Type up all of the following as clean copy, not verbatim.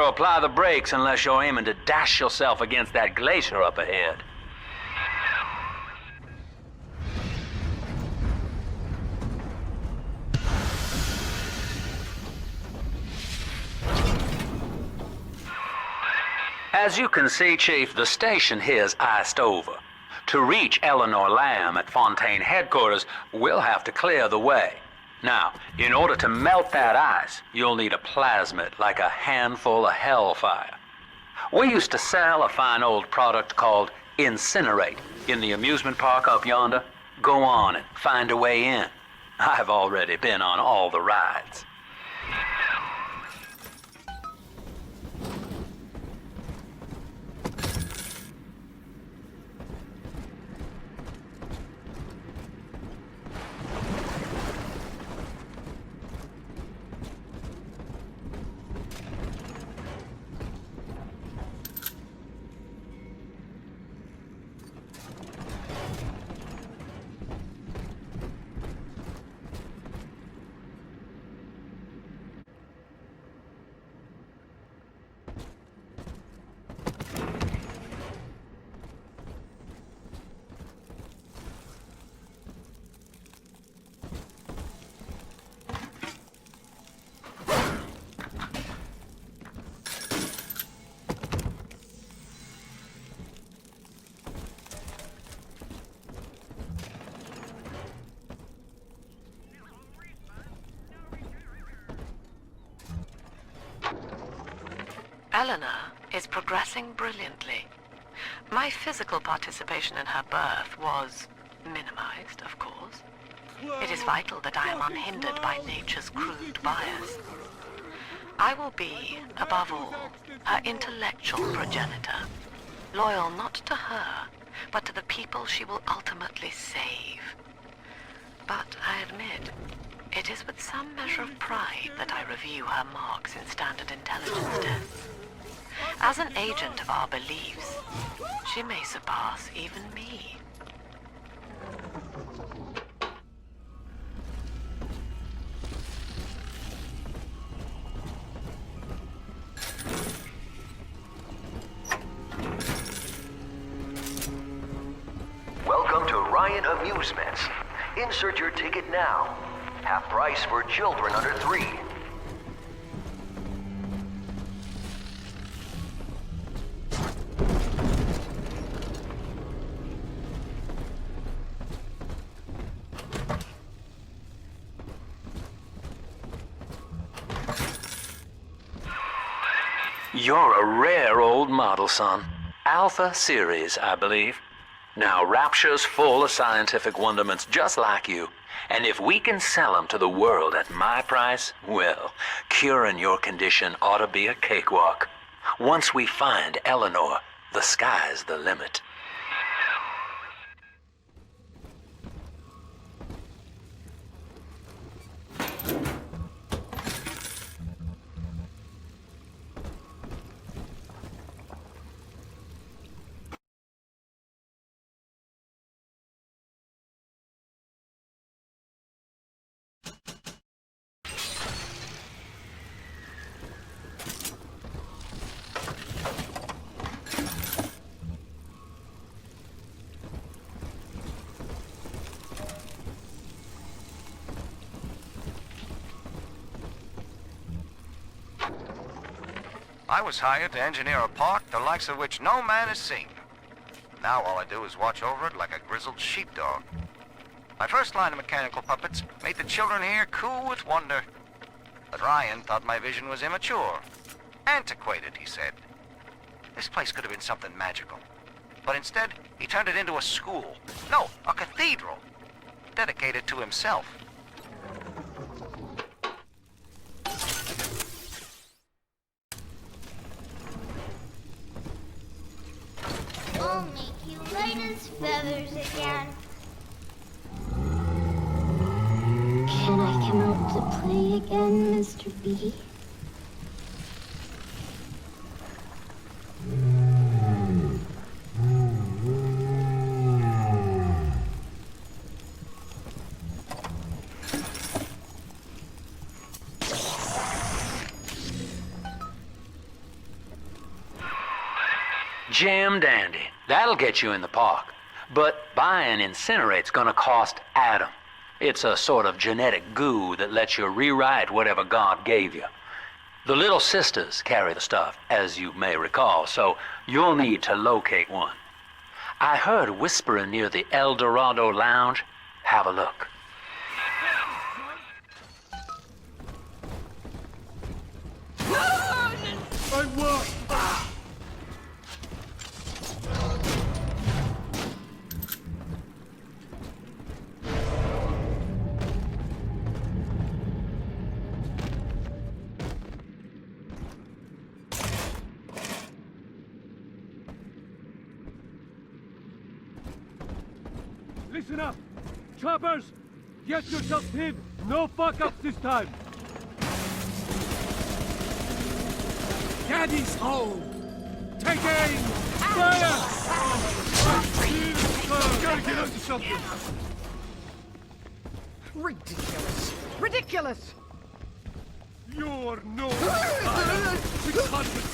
better apply the brakes unless you're aiming to dash yourself against that glacier up ahead. As you can see, Chief, the station here's iced over. To reach Eleanor Lamb at Fontaine headquarters, we'll have to clear the way. Now, in order to melt that ice, you'll need a plasmid, like a handful of hellfire. We used to sell a fine old product called Incinerate in the amusement park up yonder. Go on and find a way in. I've already been on all the rides. Eleanor is progressing brilliantly. My physical participation in her birth was minimized, of course. It is vital that I am unhindered by nature's crude bias. I will be, above all, her intellectual progenitor, loyal not to her, but to the people she will ultimately save. But I admit, it is with some measure of pride that I review her marks in standard intelligence tests. As an agent of our beliefs, she may surpass even me. Welcome to Ryan Amusements. Insert your ticket now. Half price for children under 3. You're a rare old model, son. Alpha series, I believe. Now, Rapture's full of scientific wonderments just like you. And if we can sell them to the world at my price, well, curing your condition ought to be a cakewalk. Once we find Eleanor, the sky's the limit. I was hired to engineer a park the likes of which no man has seen. Now all I do is watch over it like a grizzled sheepdog. My first line of mechanical puppets made the children here coo with wonder. But Ryan thought my vision was immature. Antiquated, he said. This place could have been something magical. But instead, he turned it into a school. No, a cathedral. Dedicated to himself. I'll make you light as feathers again. Can I come out to play again, Mr. B? Jim dandy. That'll get you in the park. But buying Incinerate's gonna cost Adam. It's a sort of genetic goo that lets you rewrite whatever God gave you. The little sisters carry the stuff, as you may recall, so you'll need to locate one. I heard whispering near the El Dorado Lounge. Have a look. I won! Listen up! Choppers! Get yourself hid! No fuck-ups this time! Daddy's home! Take aim! Fire! Gotta get onto something! Ridiculous! Ridiculous! You're no fire! 600!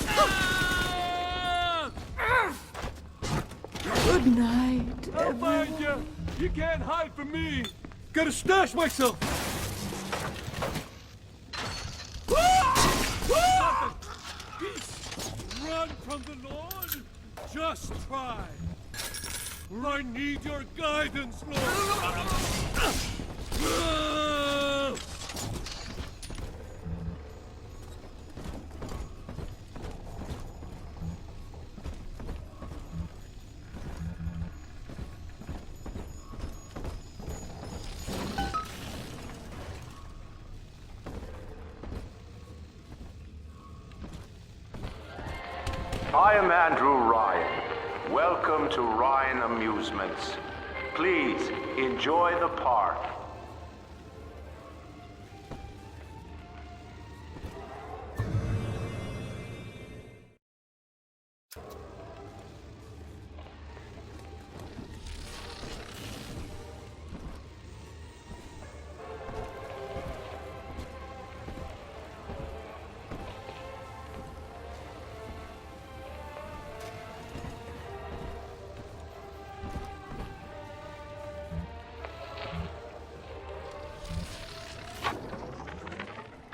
Good night, I'll find you! You can't hide from me! Gotta stash myself! Run from the Lord? Just try! I need your guidance, Lord! I am Andrew Ryan. Welcome to Ryan Amusements. Please, enjoy the park.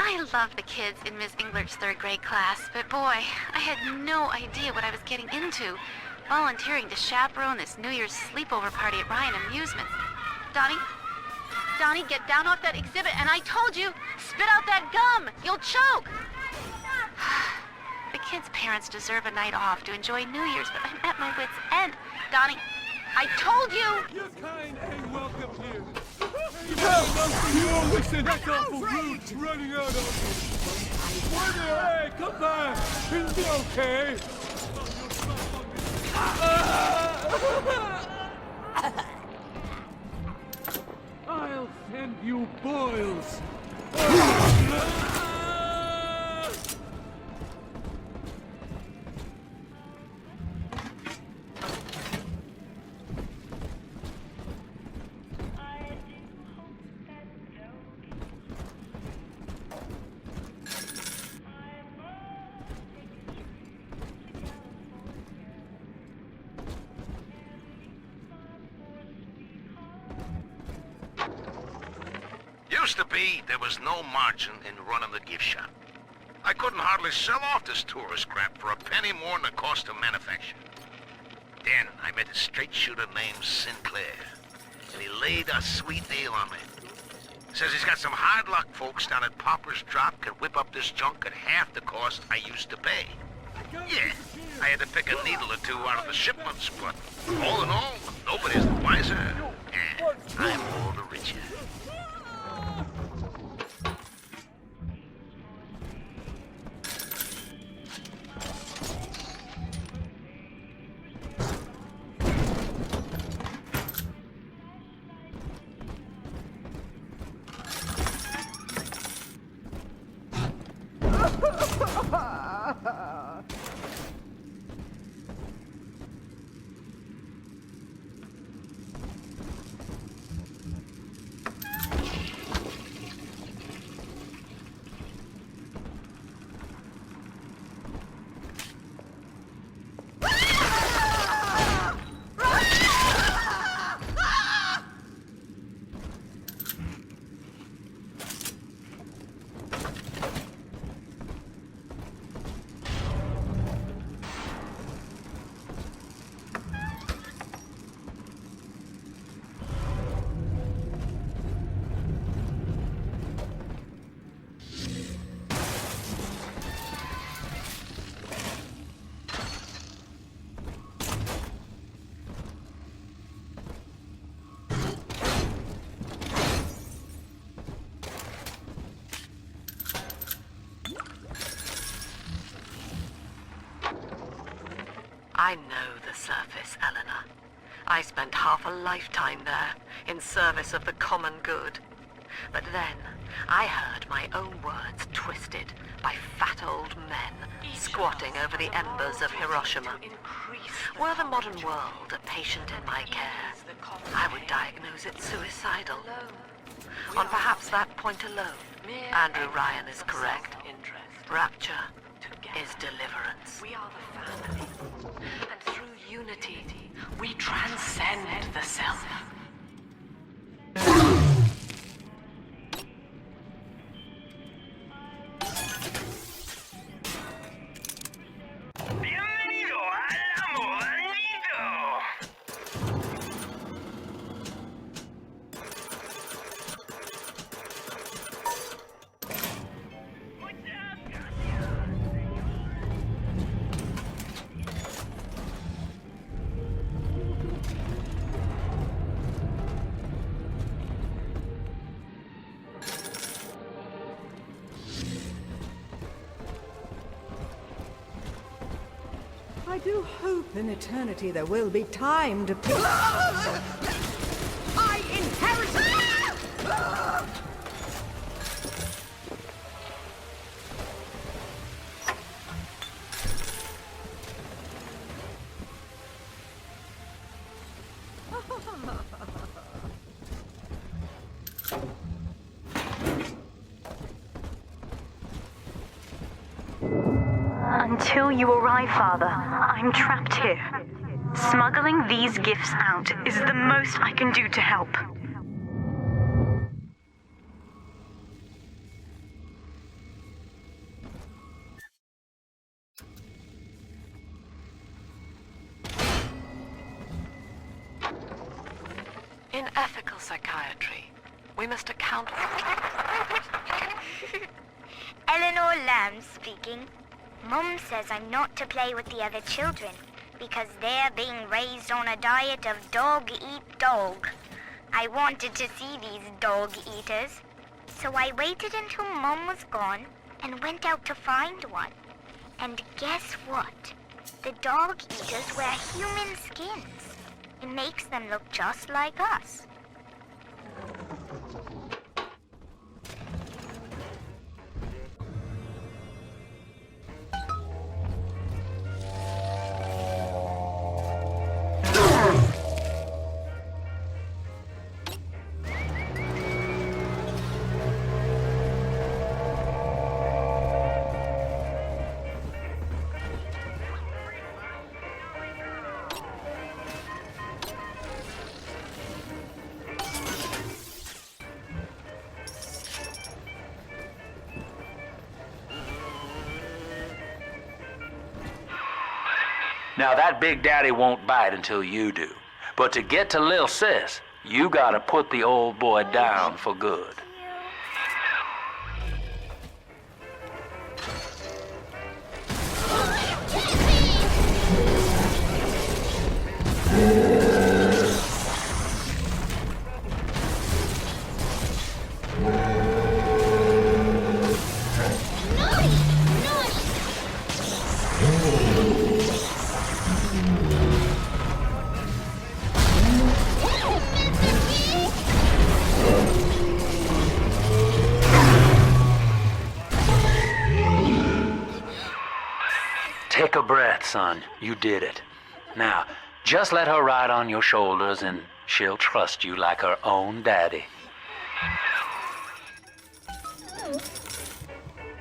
I love the kids in Miss Englert's third grade class, but boy, I had no idea what I was getting into. Volunteering to chaperone this New Year's sleepover party at Ryan Amusements. Donnie? Donnie, get down off that exhibit, and I told you, spit out that gum! You'll choke! The kids' parents deserve a night off to enjoy New Year's, but I'm at my wit's end. Donnie, I told you! Your kind ain't welcome here. You listen, that's awful rude, running out on me. Where the heck? Come back. It'll be okay. I'll send you boils. Used to be, there was no margin in running the gift shop. I couldn't hardly sell off this tourist crap for a penny more than the cost of manufacture. Then I met a straight shooter named Sinclair, and he laid a sweet deal on me. Says he's got some hard luck folks down at Popper's Drop can whip up this junk at half the cost I used to pay. Yeah, I had to pick a needle or two out of the shipments, but all in all, nobody's the wiser, and I'm all the richer. I know the surface, Eleanor. I spent half a lifetime there, in service of the common good. But then, I heard my own words twisted by fat old men squatting over the embers of Hiroshima. Were the modern world a patient in my care, I would diagnose it suicidal. On perhaps that point alone, Andrew Ryan is correct. Rapture is deliverance. We are the family, and through unity, we transcend the self. Bienvenido al Amusements. I do hope in eternity there will be time to pick... I inherited... Until you arrive, Father, I'm trapped here. Smuggling these gifts out is the most I can do to help. In ethical psychiatry, we must account for... Eleanor Lamb speaking. Mum says I'm not to play with the other children because they're being raised on a diet of dog-eat-dog. I wanted to see these dog-eaters, so I waited until Mum was gone and went out to find one. And guess what? The dog-eaters wear human skins. It makes them look just like us. Now that Big Daddy won't bite until you do. But to get to Lil Sis, you gotta put the old boy down for good. Take a breath, son. You did it. Now, just let her ride on your shoulders and she'll trust you like her own daddy.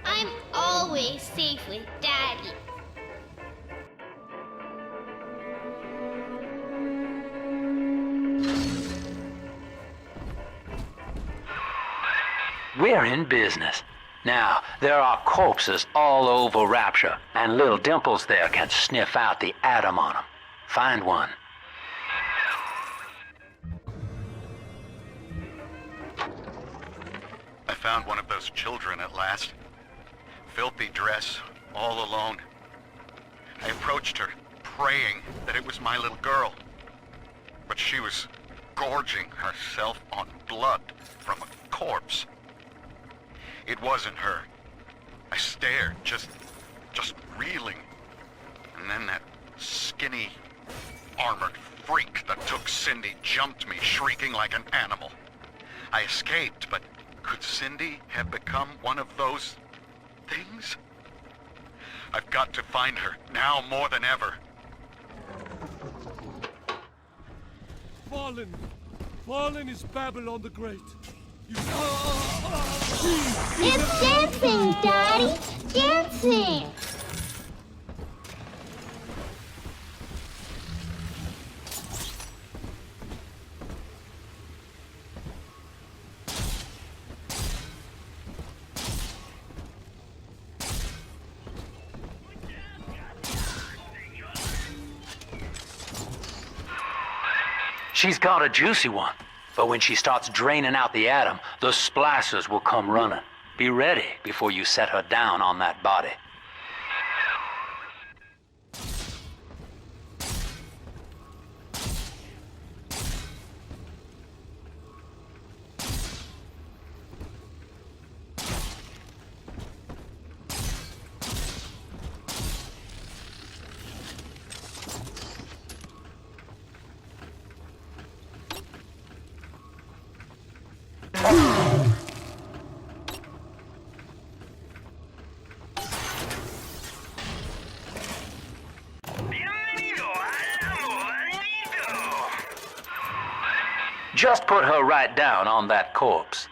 I'm always safe with Daddy. We're in business. Now, there are corpses all over Rapture, and little Dimples there can sniff out the atom on them. Find one. I found one of those children at last. Filthy dress, all alone. I approached her, praying that it was my little girl. But she was gorging herself on blood from a corpse. It wasn't her. I stared, just reeling. And then that skinny, armored freak that took Cindy jumped me, shrieking like an animal. I escaped, but could Cindy have become one of those things? I've got to find her, now more than ever. Fallen! Fallen is Babylon the Great. It's dancing, Daddy! Dancing! She's got a juicy one, but when she starts draining out the atom, the splicers will come running. Be ready before you set her down on that body. Just put her right down on that corpse.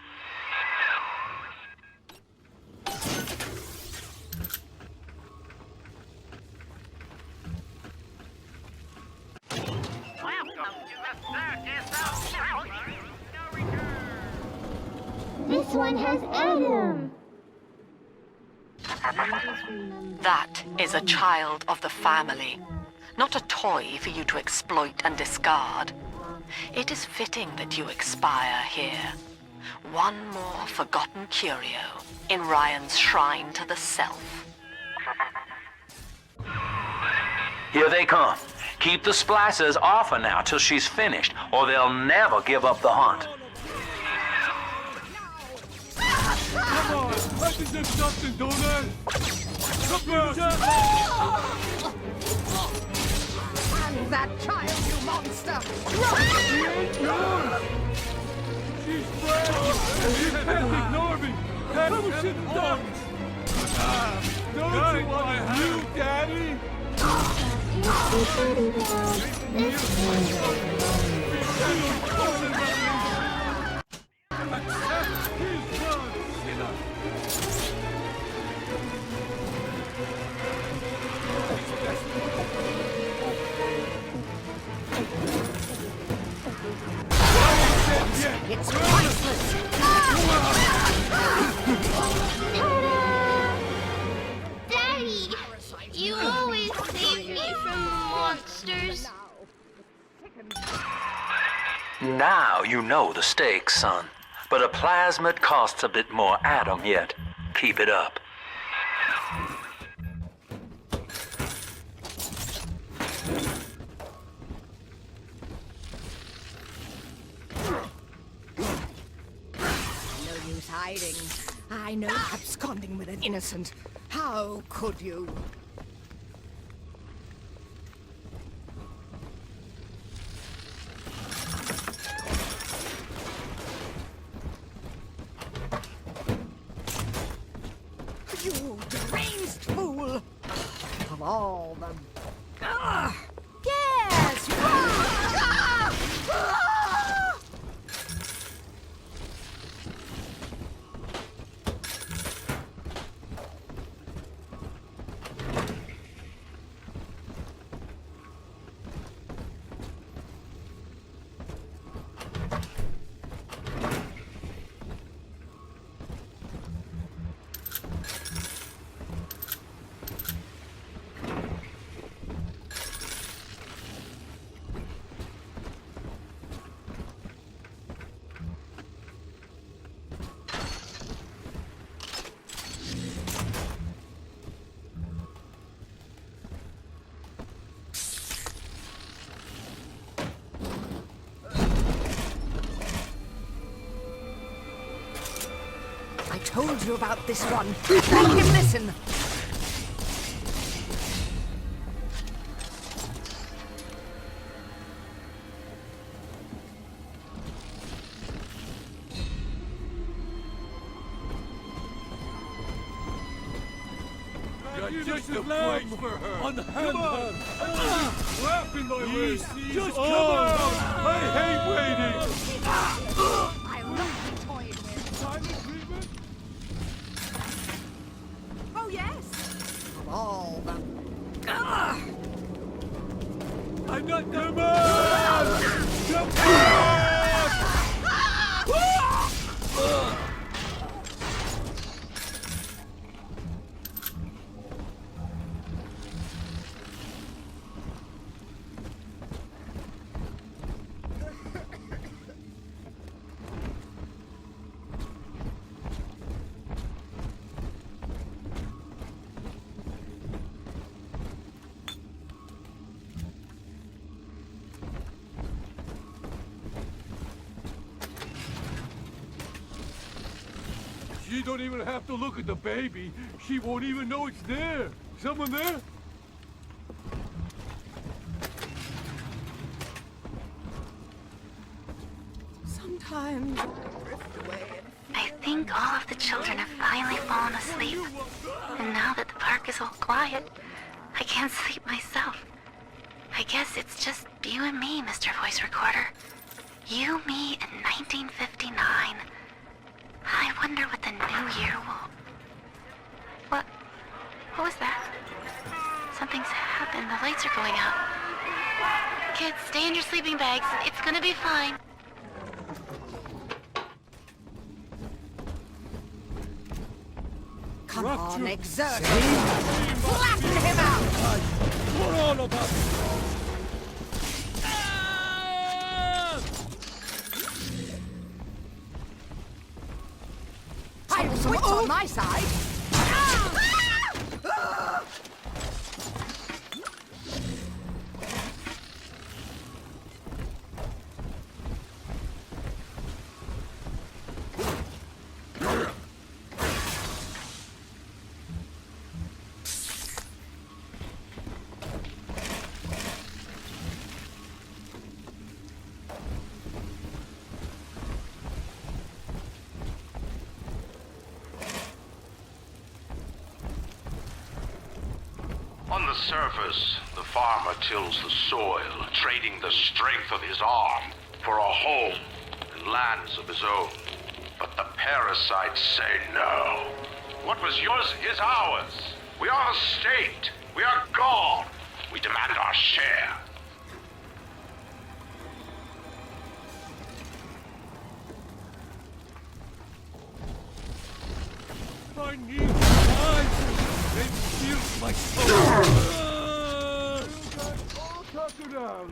This one has Adam. That is a child of the family, not a toy for you to exploit and discard. It is fitting that you expire here. One more forgotten curio in Ryan's shrine to the self. Here they come. Keep the splicers off her now till she's finished, or they'll never give up the hunt. Come on! I deserve something, don't I? Come on! And that child, you monster! She's brave! You can't ignore me! That's it done! Don't you want you, Daddy? It's priceless! Daddy, you always save me from monsters. Now you know the stakes, son. But a plasmid costs a bit more atom yet. Keep it up. No use hiding. I know absconding with an innocent. How could you? You deranged fool! Of all the... Yes! I told you about this one. Make him listen. just the point for her. Unhand her. Flapping my wrist. Just come on. I hate waiting. I love the toy with. Silent treatment? Oh, yes. Of all the... I'm not come on! Come on! She don't even have to look at the baby. She won't even know it's there. Someone there? Sometimes I drift away and... I think all of the children have finally fallen asleep. And now that the park is all quiet, I can't sleep myself. I guess it's just you and me, Mr. Voice Recorder. You, me, in 1959. I wonder what the new year will... What was that? Something's happened. The lights are going out. Kids, stay in your sleeping bags. It's gonna be fine. Come on, exert yourself. Flatten him out! What all about it? I have some on my side. On the surface, the farmer tills the soil, trading the strength of his arm for a home and lands of his own. But the parasites say no. What was yours is ours. We are the state. We are God. We demand our share. I need time. It feels like all tuckered out.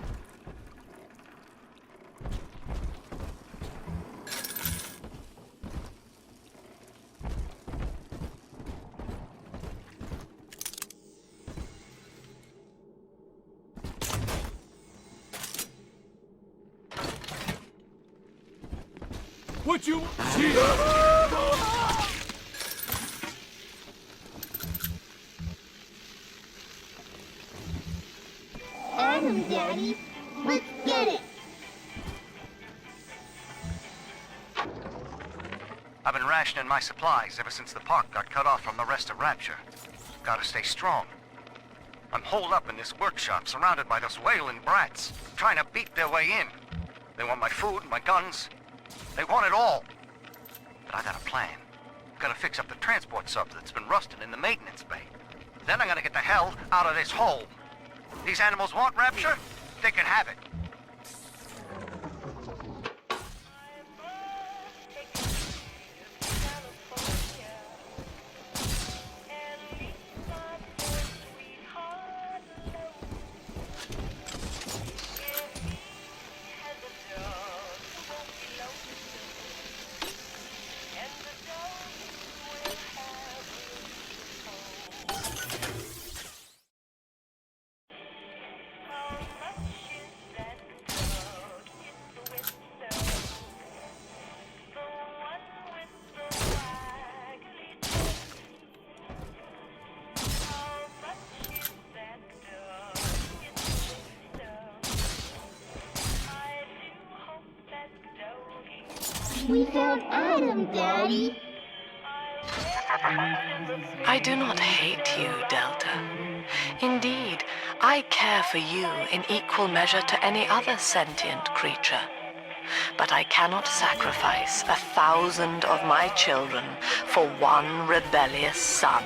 What you see? Adam, Daddy. Let's get it. I've been rationing my supplies ever since the park got cut off from the rest of Rapture. Gotta stay strong. I'm holed up in this workshop, surrounded by those whaling brats, trying to beat their way in. They want my food, my guns. They want it all. But I got a plan. Gotta fix up the transport sub that's been rusting in the maintenance bay. Then I'm gonna get the hell out of this hole. These animals want Rapture? They can have it. We found Adam, Daddy. I do not hate you, Delta. Indeed, I care for you in equal measure to any other sentient creature. But I cannot sacrifice 1,000 of my children for one rebellious son.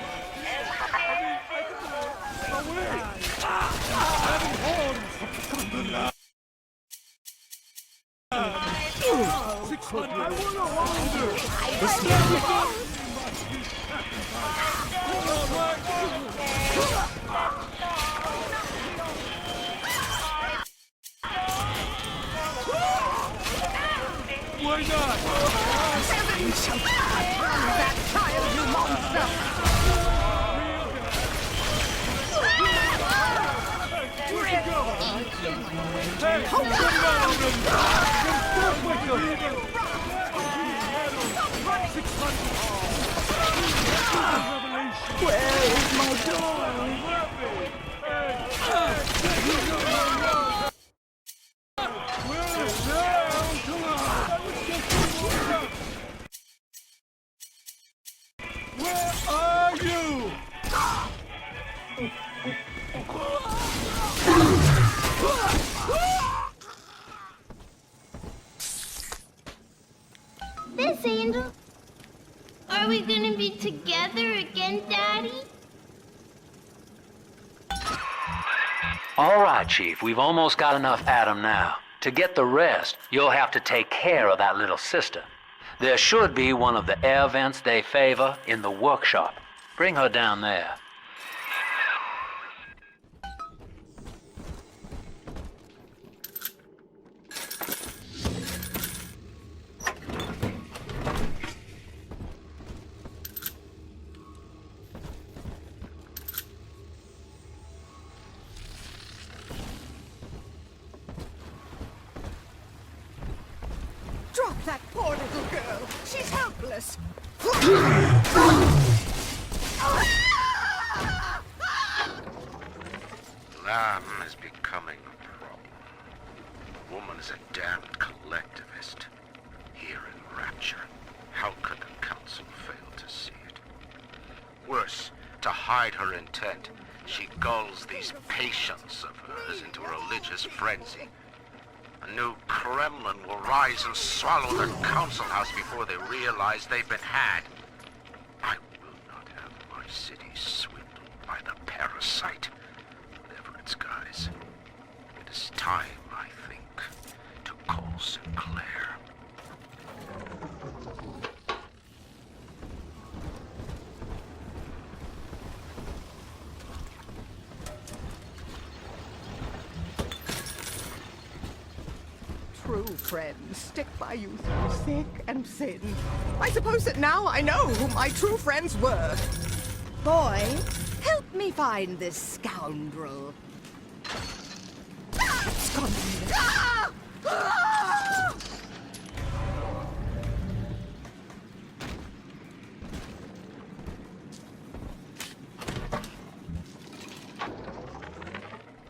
Why not? You shall burn that child, you monster! Where'd you go? Hey, Hold get out of them! Stop with them! 600! Where is my door? Where are you? This angel? Are we gonna be together again, Daddy? All right, Chief, we've almost got enough Adam now. To get the rest, you'll have to take care of that little sister. There should be one of the air vents they favor in the workshop. Bring her down there. Drop that poor little girl. She's helpless. Lamb is becoming a problem. The woman is a damned collectivist. Here in Rapture, how could the Council fail to see it? Worse, to hide her intent, she gulls these patients of hers into a religious frenzy. A new Kremlin will rise and swallow the Council House before they realize they've been had. I will not have my city swindled by the parasite, whatever its guise. It is time, I think, to call Sinclair. True friends stick by you through thick and thin. I suppose that now I know who my true friends were. Boy, help me find this scoundrel.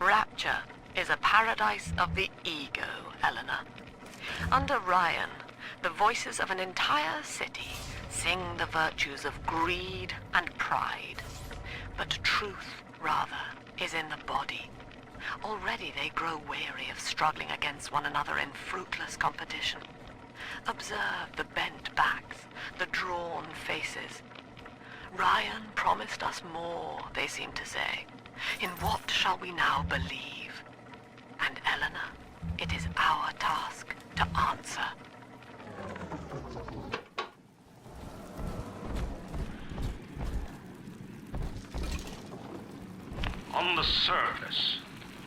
Rapture is a paradise of the ego, Eleanor. Under Ryan, the voices of an entire city sing the virtues of greed and pride. But truth, rather, is in the body. Already they grow weary of struggling against one another in fruitless competition. Observe the bent backs, the drawn faces. Ryan promised us more, they seem to say. In what shall we now believe? And Eleanor, it is our task to answer. On the surface,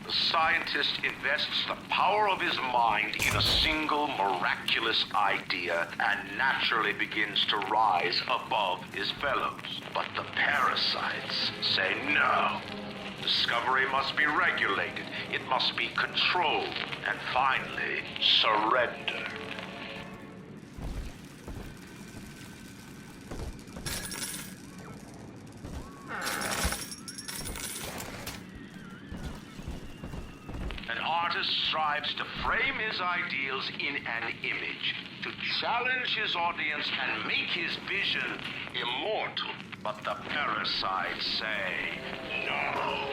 the scientist invests the power of his mind in a single miraculous idea and naturally begins to rise above his fellows. But the parasites say no. Discovery must be regulated, it must be controlled, and finally, surrendered. An artist strives to frame his ideals in an image, to challenge his audience and make his vision immortal. But the parasites say, no.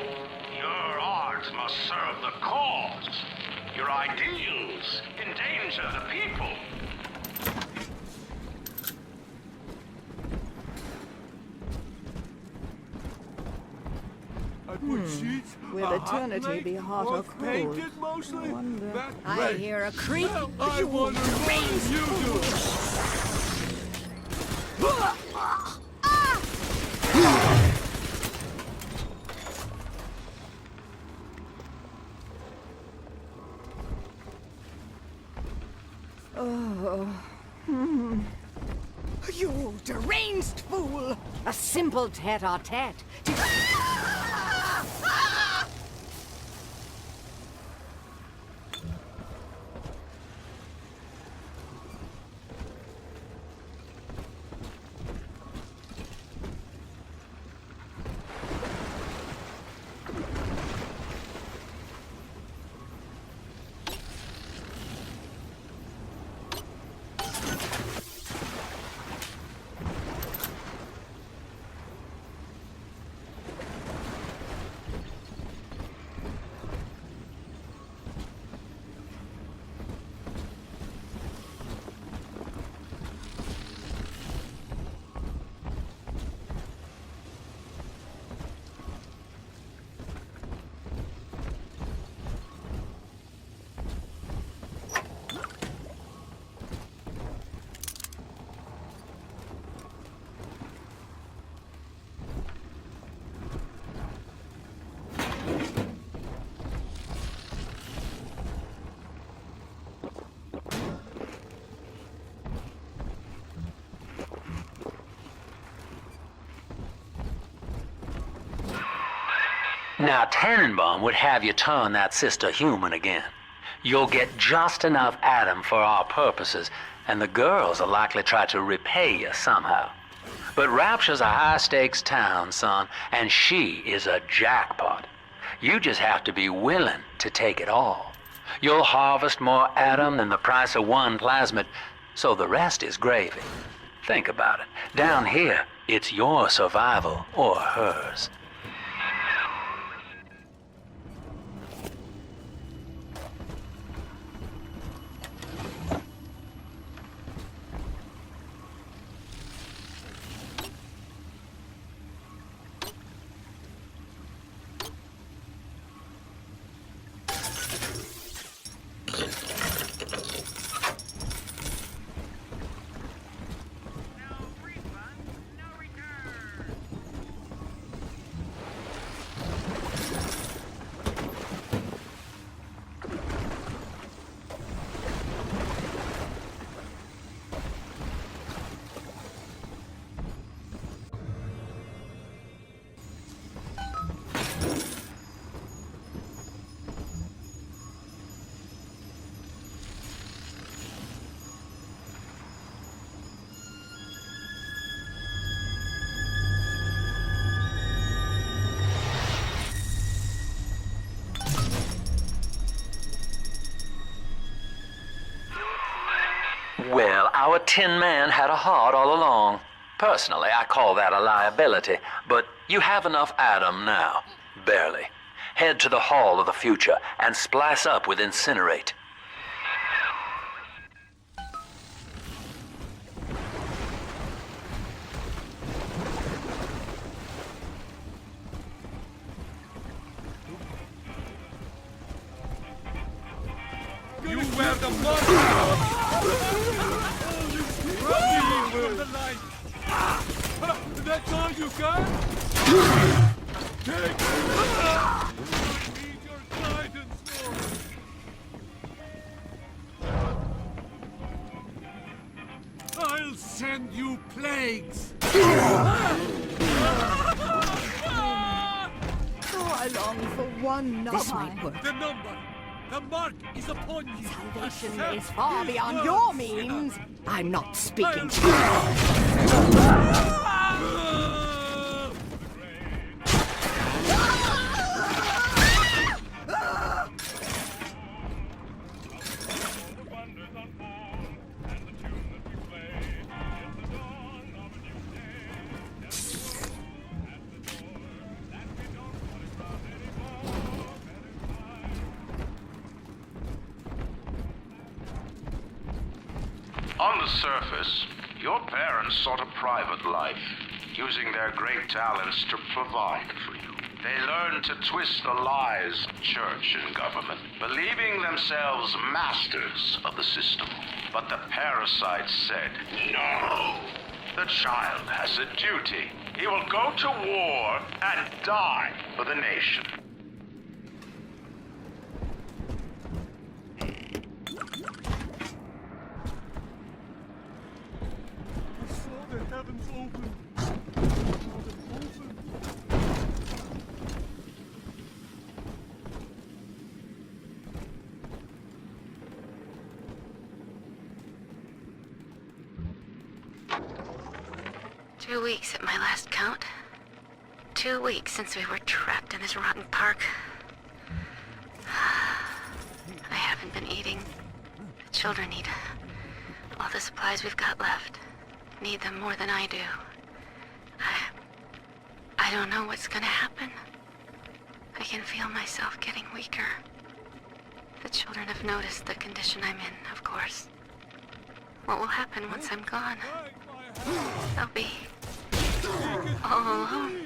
Your art must serve the cause. Your ideals endanger the people. I put sheets. Will eternity be hot or cold? Painted mostly. I hear a creak. I want to raise you do. You deranged fool! A simple tete-a-tete. Now, Tannenbaum would have you turn that sister human again. You'll get just enough Adam for our purposes, and the girls will likely try to repay you somehow. But Rapture's a high-stakes town, son, and she is a jackpot. You just have to be willing to take it all. You'll harvest more Adam than the price of one plasmid, so the rest is gravy. Think about it. Down here, it's your survival or hers. Well, our Tin Man had a heart all along. Personally, I call that a liability, but you have enough Adam now. Barely. Head to the Hall of the Future and splice up with Incinerate. You wear the monster! Run from the light! That's all you got? Take it! I need your guidance, Lord! I'll send you plagues! Oh, I long for one number. This might work. The number! The mark is upon you! Salvation Accept is far his beyond word, your sinner. means. I'm not speaking to On the surface, your parents sought a private life, using their great talents to provide for you. They learned to twist the lies of church and government, believing themselves masters of the system. But the parasite said, no! The child has a duty. He will go to war and die for the nation. I saw the heavens open. I saw them open. 2 weeks at my last count. 2 weeks since we were trapped in this rotten park. I haven't been eating. The children need all the supplies we've got left. Need them more than I do. I don't know what's gonna happen. I can feel myself getting weaker. The children have noticed the condition I'm in, of course. What will happen once I'm gone? They'll be all alone.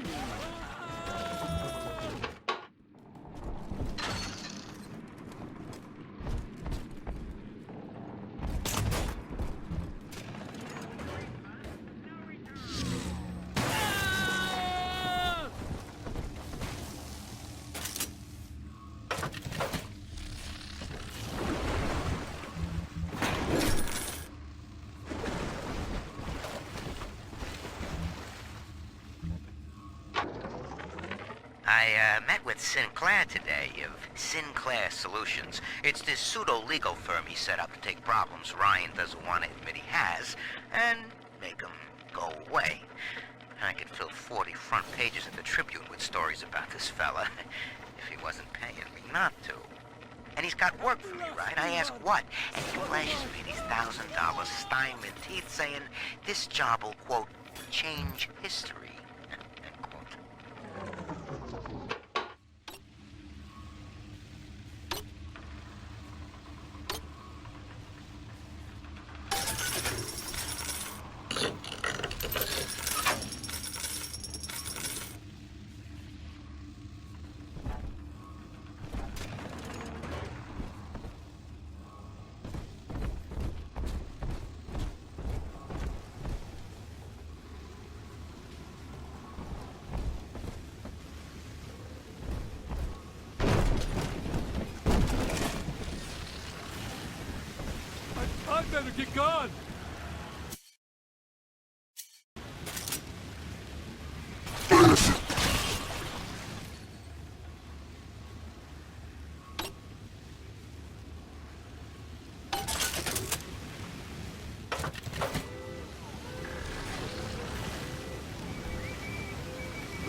I met with Sinclair today of Sinclair Solutions. It's this pseudo-legal firm he set up to take problems Ryan doesn't want to admit he has and make them go away. I could fill 40 front pages of the Tribune with stories about this fella if he wasn't paying me not to. And he's got work for me, right? I ask what, and he flashes me these $1,000 stymied teeth saying this job will, quote, change history, end quote. I better get gone.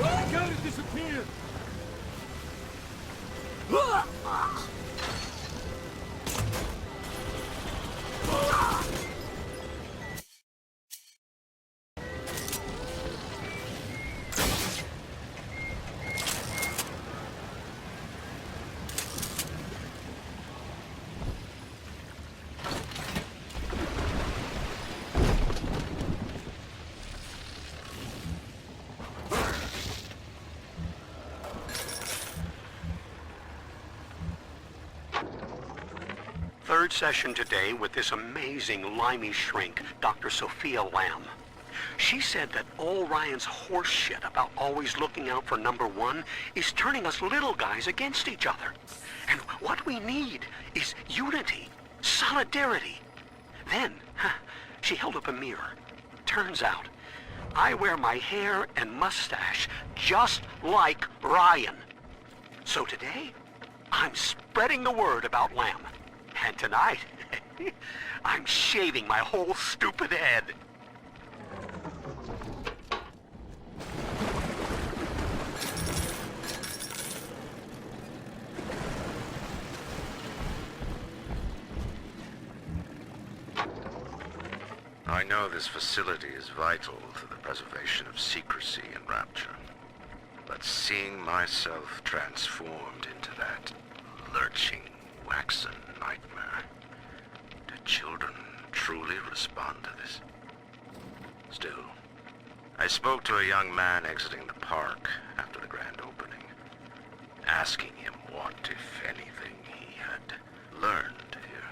I gotta disappear. Third session today with this amazing limey shrink, Dr. Sophia Lamb. She said that all Ryan's horse shit about always looking out for number one is turning us little guys against each other. And what we need is unity, solidarity. Then, she held up a mirror. Turns out, I wear my hair and mustache just like Ryan. So today, I'm spreading the word about Lamb. And tonight, I'm shaving my whole stupid head. I know this facility is vital to the preservation of secrecy and rapture. But seeing myself transformed into that lurching, waxen nightmare, do children truly respond? spoke to a young man exiting the park after the grand opening, asking him what, if anything, he had learned here.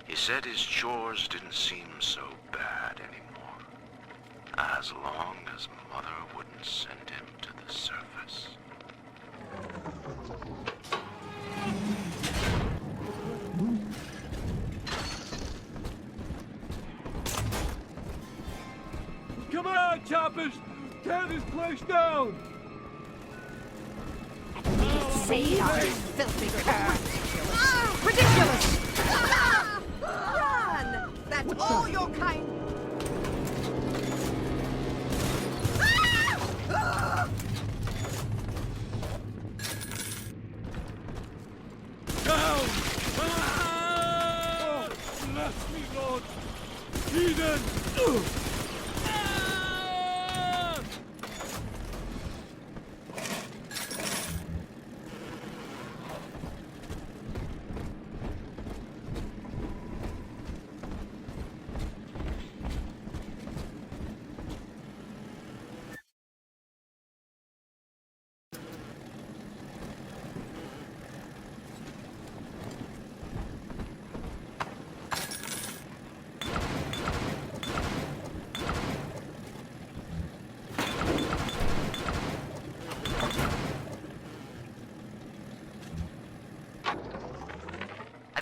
He said his chores didn't seem so bad anymore, as long as Mother wouldn't send him to the surface. Come on, choppers! Tear this place down! See our filthy cur. Ridiculous! Run! That's all your kind. Down! Oh, bless me, Lord! Eden!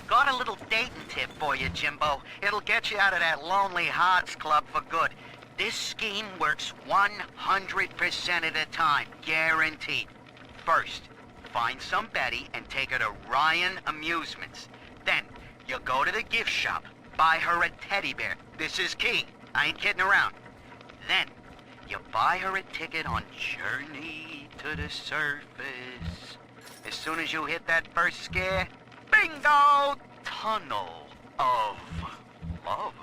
Got a little dating tip for you, Jimbo. It'll get you out of that Lonely Hearts Club for good. This scheme works 100% of the time, guaranteed. First, find some Betty and take her to Ryan Amusements. Then, you go to the gift shop, buy her a teddy bear. This is key. I ain't kidding around. Then, you buy her a ticket on Journey to the Surface. As soon as you hit that first scare, bingo! Tunnel of Love.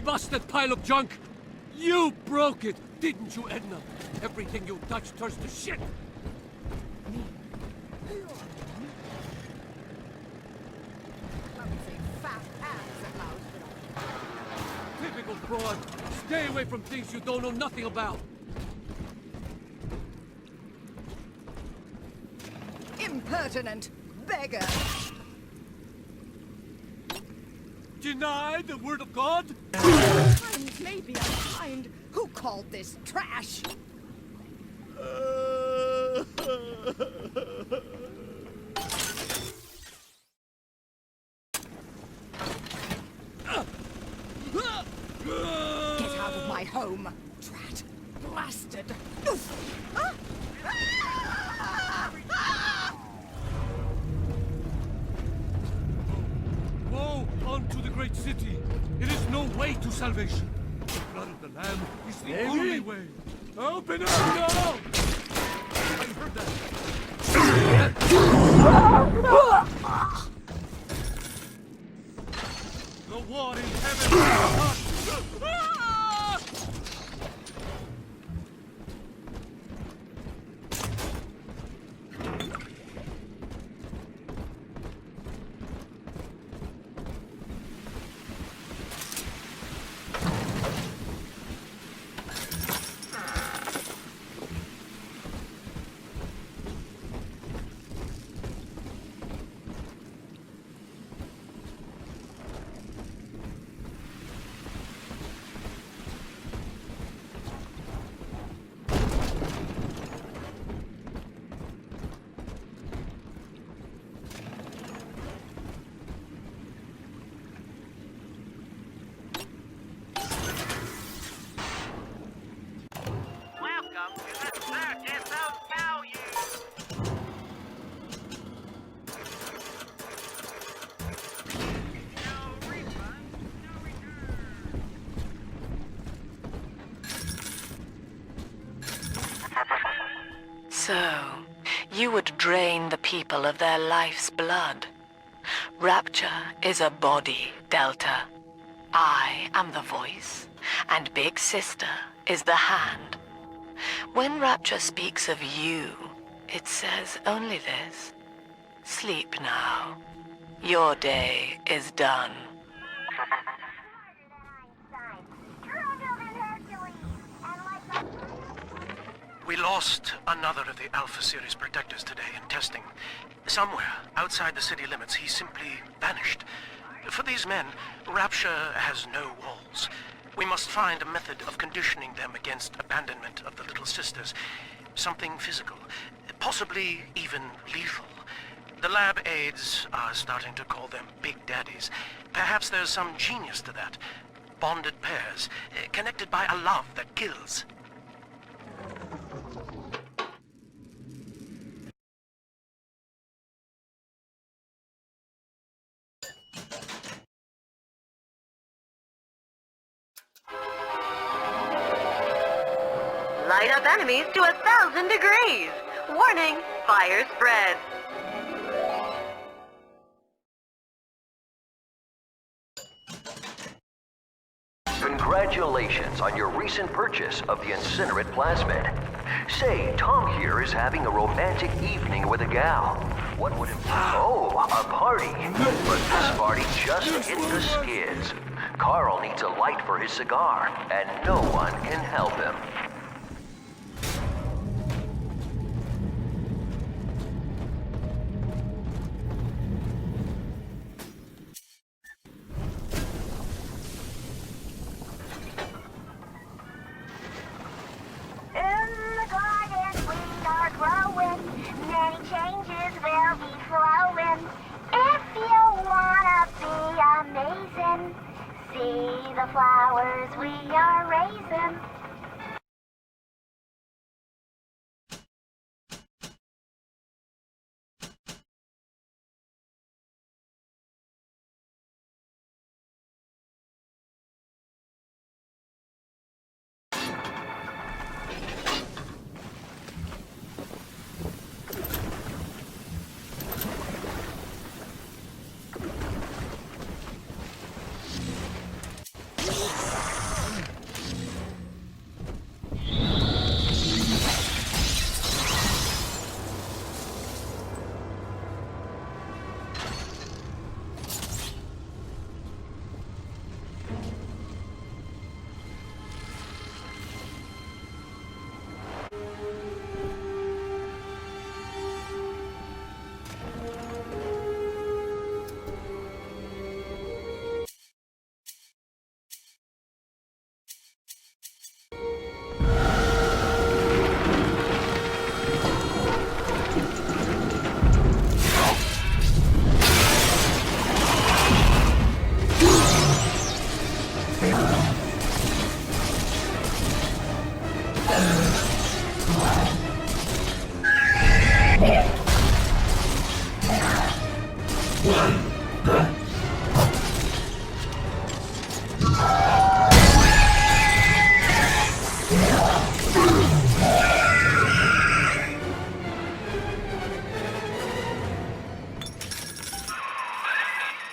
Busted pile of junk! You broke it, didn't you, Edna? Everything you touch turns to shit! Typical fraud! Stay away from things you don't know nothing about! Impertinent beggar! Deny the word of God? Times may be unkind. Who called this trash? Get out of my home, drat, blasted. Woe unto the great city! It is no way to salvation. The blood of the Lamb is the only way. Open up now! I heard that. The war in heaven. So, you would drain the people of their life's blood. Rapture is a body, Delta. I am the voice, and Big Sister is the hand. When Rapture speaks of you, it says only this. Sleep now. Your day is done. We lost another of the Alpha Series protectors today in testing. Somewhere outside the city limits, he simply vanished. For these men, Rapture has no walls. We must find a method of conditioning them against abandonment of the Little Sisters. Something physical, possibly even lethal. The lab aides are starting to call them Big Daddies. Perhaps there's some genius to that. Bonded pairs, connected by a love that kills. Light up enemies to 1,000 degrees. Warning, fire spread. Congratulations on your recent purchase of the incinerate plasmid. Say, Tom here is having a romantic evening with a gal. What would it be? Oh, a party. But this party just hit the skids. Carl needs a light for his cigar, and no one can help him. The flowers we are raising.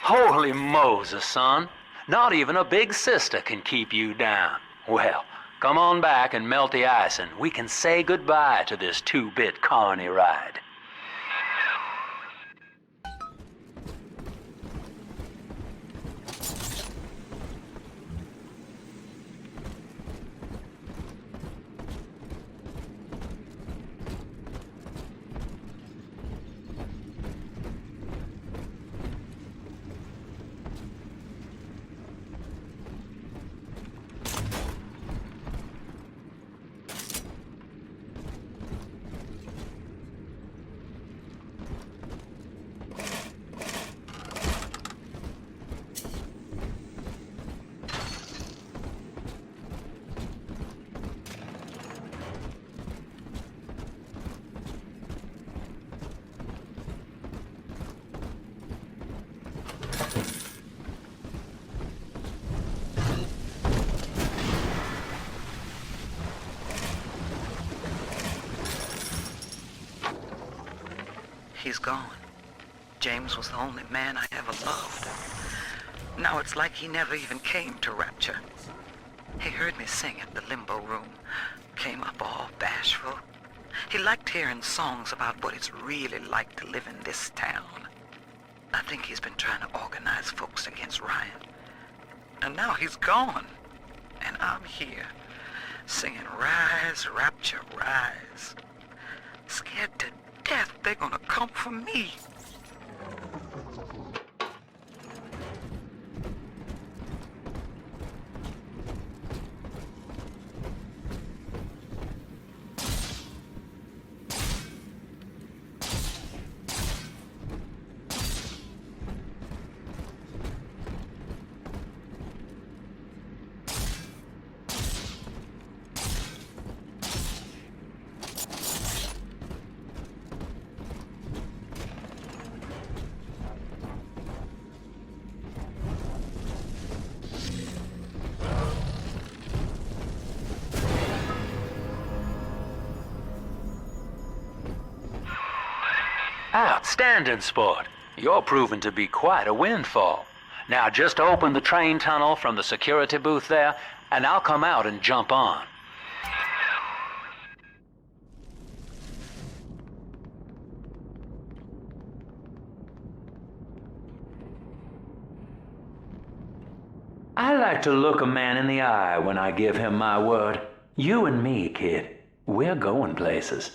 Holy Moses, son. Not even a big sister can keep you down. Well, come on back and melt the ice and we can say goodbye to this 2-bit carny ride. He's gone. James was the only man I ever loved. Now it's like he never even came to Rapture. He heard me sing at the limbo room, came up all bashful. He liked hearing songs about what it's really like to live in this town. I think he's been trying to organize folks against Ryan. And now he's gone. And I'm here, singing Rise, Rapture, Rise. Scared to death they're gonna come for me. Outstanding sport. You're proving to be quite a windfall. Now just open the train tunnel from the security booth there, and I'll come out and jump on. I like to look a man in the eye when I give him my word. You and me, kid, we're going places.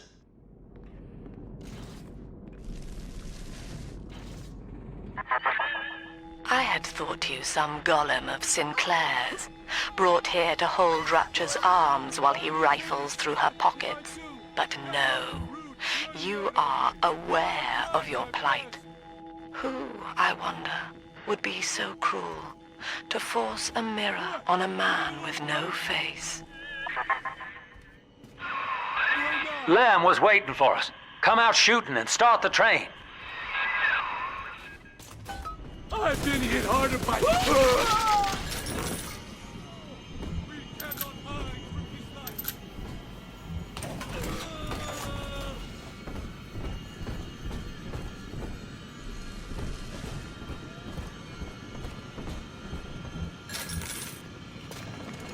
I had thought you some golem of Sinclair's, brought here to hold Rapture's arms while he rifles through her pockets. But no, you are aware of your plight. Who, I wonder, would be so cruel to force a mirror on a man with no face? Lamb was waiting for us. Come out shooting and start the train. I've been hit harder by...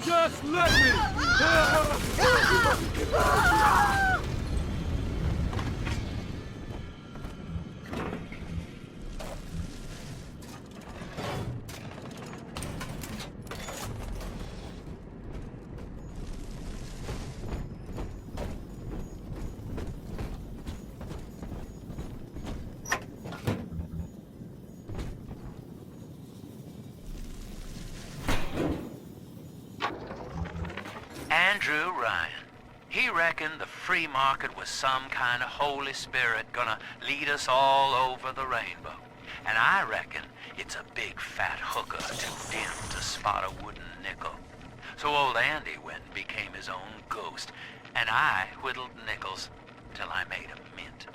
Just let me! Andrew Ryan. He reckoned the free market was some kind of Holy Spirit gonna lead us all over the rainbow. And I reckon it's a big fat hooker too dim to spot a wooden nickel. So old Andy went and became his own ghost, and I whittled nickels till I made a mint.